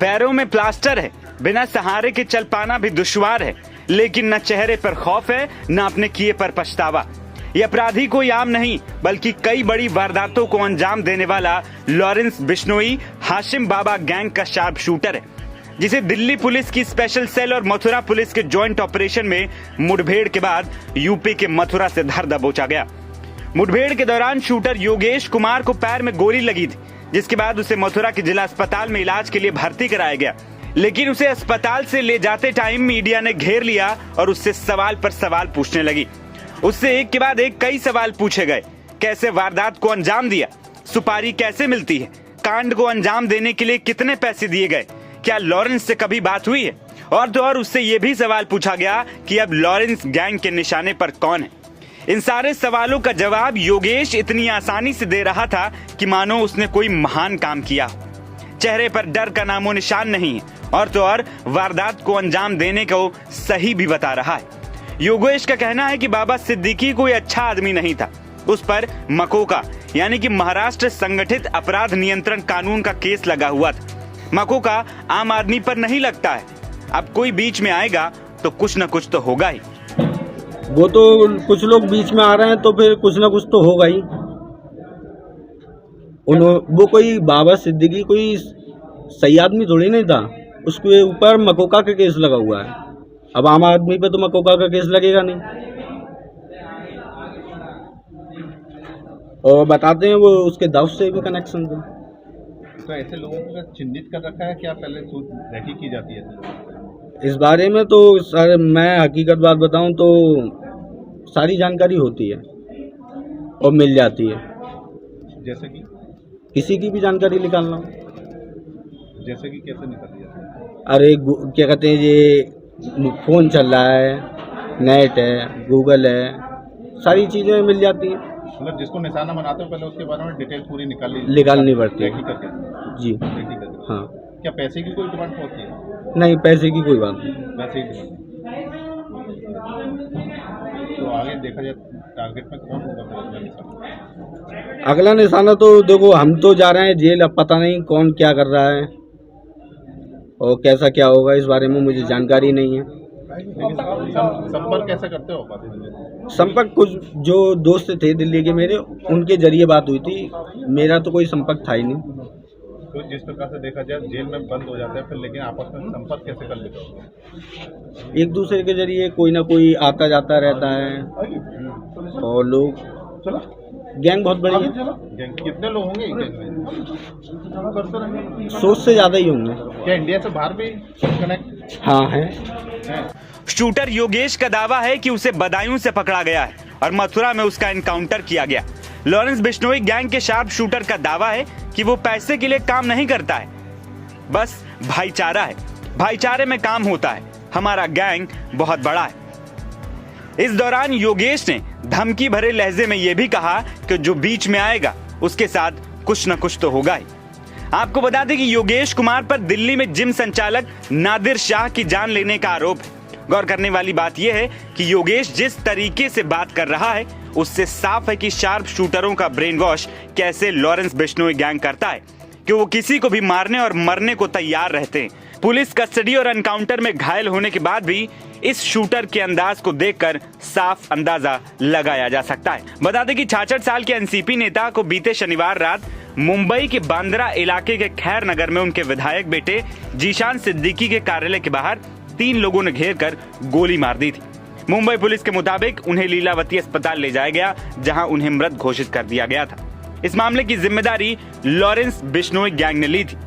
पैरों में प्लास्टर है, बिना सहारे के चल पाना भी दुश्वार है, लेकिन न चेहरे पर खौफ है न अपने किए पर पछतावा। ये अपराधी कोई आम नहीं बल्कि कई बड़ी वारदातों को अंजाम देने वाला लॉरेंस बिश्नोई हाशिम बाबा गैंग का शार्प शूटर है, जिसे दिल्ली पुलिस की स्पेशल सेल और मथुरा पुलिस के जॉइंट ऑपरेशन में मुठभेड़ के बाद यूपी के मथुरा से धर दबोचा गया। मुठभेड़ के दौरान शूटर योगेश कुमार को पैर में गोली लगी थी, जिसके बाद उसे मथुरा के जिला अस्पताल में इलाज के लिए भर्ती कराया गया, लेकिन उसे अस्पताल से ले जाते टाइम मीडिया ने घेर लिया और उससे सवाल पर सवाल पूछने लगी। उससे एक के बाद एक कई सवाल पूछे गए। कैसे वारदात को अंजाम दिया, सुपारी कैसे मिलती है, कांड को अंजाम देने के लिए कितने पैसे दिए गए, क्या लॉरेंस से कभी बात हुई है, और तो और उससे ये भी सवाल पूछा गया कि अब लॉरेंस गैंग के निशाने पर कौन है। इन सारे सवालों का जवाब योगेश इतनी आसानी से दे रहा था कि मानो उसने कोई महान काम किया। चेहरे पर डर का नामो निशान नहीं है, और तो और वारदात को अंजाम देने को सही भी बता रहा है। योगेश का कहना है कि बाबा सिद्दीकी कोई अच्छा आदमी नहीं था, उस पर मकोका यानी कि महाराष्ट्र संगठित अपराध नियंत्रण कानून का केस लगा हुआ था। मकोका आम आदमी पर नहीं लगता है, अब कोई बीच में आएगा तो कुछ न कुछ तो होगा ही। वो तो कुछ लोग बीच में आ रहे हैं तो फिर कुछ ना कुछ तो होगा ही। वो कोई बाबा सिद्दीकी कोई सही आदमी थोड़ी नहीं था, उसके ऊपर मकोका का केस लगा हुआ है। अब आम आदमी पे तो मकोका का केस लगेगा नहीं। और बताते हैं वो उसके दाऊद से भी कनेक्शन थे। तो ऐसे लोगों को चिन्हित कर रखा है, क्या पहले रेकी की जाती है इस बारे में? तो सर मैं हकीकत बात बताऊं तो सारी जानकारी होती है और मिल जाती है। जैसे कि किसी की भी जानकारी निकालना, जैसे कि कैसे निकाली जाती है? अरे क्या कहते हैं, ये फोन चल रहा है, नेट है, गूगल है, सारी चीज़ें मिल जाती हैं। मतलब जिसको निशाना बनाते हो पहले उसके बारे में डिटेल पूरी निकालनी पड़ती है जी। हाँ। क्या पैसे की कोई डिमांड होती है? नहीं, पैसे की कोई बात नहीं। पैसे की डिमांड। तो आगे देखा जाए टारगेट में कौन होगा? अगला निशाना तो देखो, हम तो जा रहे हैं जेल, अब पता नहीं कौन क्या कर रहा है और कैसा क्या होगा, इस बारे में मुझे जानकारी नहीं है। संपर्क कैसे करते हो? संपर्क कुछ जो दोस्त थे दिल्ली के मेरे, उनके जरिए बात हुई थी, मेरा तो कोई संपर्क था ही नहीं। तो जिस प्रकार से देखा जाए जेल में बंद हो जाते हैं फिर, लेकिन आपस में संपर्क कैसे कर लेते हो? एक दूसरे के जरिए कोई ना कोई आता जाता रहता है। और लोग गैंग बहुत बड़ी है। गैंग कितने लोग होंगे गैंग में? 100 से ज़्यादा ही होंगे। क्या इंडिया से बाहर भी कनेक्ट? हाँ है। शूटर योगेश का दावा है कि उसे बदायूं से पकड़ा गया है और मथुरा में उसका एनकाउंटर किया गया। लॉरेंस बिश्नोई गैंग के शार्प शूटर का दावा है कि वो पैसे के लिए काम नहीं करता है, बस भाईचारा है, भाईचारे में काम होता है, हमारा गैंग बहुत बड़ा है। इस दौरान योगेश ने धमकी भरे लहजे में यह भी कहा कि जो बीच में आएगा उसके साथ कुछ न कुछ तो होगा ही। आपको बता दें कि योगेश कुमार पर दिल्ली में जिम संचालक नादिर शाह की जान लेने का आरोप है। गौर करने वाली बात यह है कि योगेश जिस तरीके से बात कर रहा है उससे साफ है कि शार्प शूटरों का ब्रेन वॉश कैसे लॉरेंस बिश्नोई गैंग करता है कि वो किसी को भी मारने और मरने को तैयार रहते हैं। पुलिस कस्टडी और एनकाउंटर में घायल होने के बाद भी इस शूटर के अंदाज को देखकर साफ अंदाजा लगाया जा सकता है। बता दें कि 66 साल के एनसीपी नेता को बीते शनिवार रात मुंबई के बांद्रा इलाके के खैर नगर में उनके विधायक बेटे जीशान सिद्दीकी के कार्यालय के बाहर 3 लोगों ने घेर कर गोली मार दी थी। मुंबई पुलिस के मुताबिक उन्हें लीलावती अस्पताल ले जाया गया, जहां उन्हें मृत घोषित कर दिया गया था। इस मामले की जिम्मेदारी लॉरेंस बिश्नोई गैंग ने ली थी।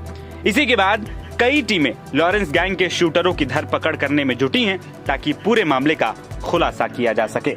इसी के बाद कई टीमें लॉरेंस गैंग के शूटरों की धरपकड़ करने में जुटी हैं ताकि पूरे मामले का खुलासा किया जा सके।